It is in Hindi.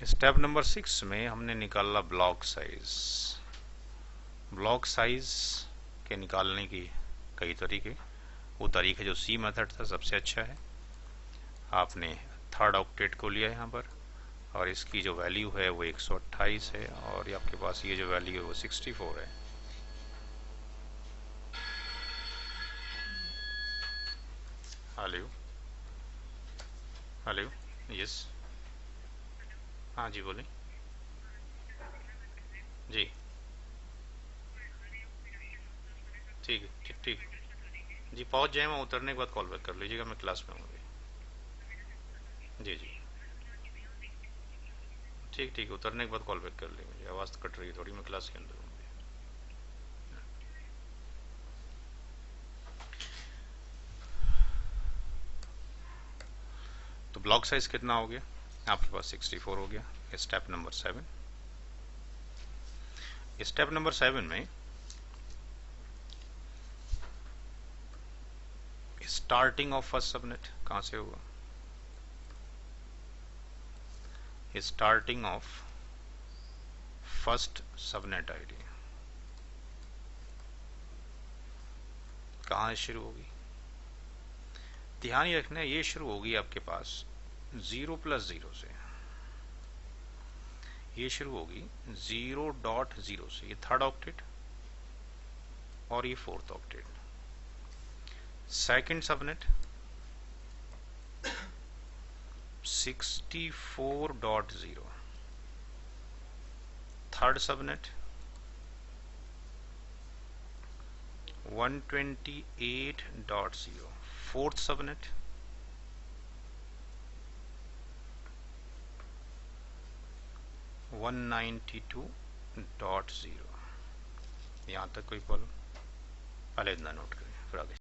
स्टेप नंबर 6 में हमने निकाला ब्लॉक साइज। ब्लॉक साइज के निकालने की कई तरीके, वो तरीके जो सी मेथड था सबसे अच्छा है। आपने थर्ड ऑक्टेट को लिया यहाँ पर और इसकी जो वैल्यू है वो 128 है और आपके पास ये जो वैल्यू है वो 64 है। हेलो हेलो, यस, हाँ जी बोलें। जी ठीक है, ठीक ठीक। जी पहुँच जाए, वहाँ उतरने के बाद कॉल बैक कर लीजिएगा, मैं क्लास में हूँ अभी। जी जी ठीक ठीक, उतरने के बाद कॉल बैक कर लीजिए, आवाज़ तो कट रही है थोड़ी, मैं क्लास के अंदर हूँ। तो ब्लॉक साइज कितना हो गया आपके पास? 64 हो गया। Step number 7। स्टेप नंबर 7 में स्टार्टिंग ऑफ फर्स्ट सबनेट कहाँ से होगा? Starting of first subnet ID कहाँ से शुरू होगी? ध्यान ही रखना है, ये शुरू होगी आपके पास 0+0 से। ये शुरू होगी 0.0 से, ये थर्ड ऑक्टेट और ये fourth octet. Second subnet 64.0, third subnet 128.0, fourth subnet 192.0। यहाँ तक कोई प्रॉब्लम? पहले इतना नोट करें फिर आगे।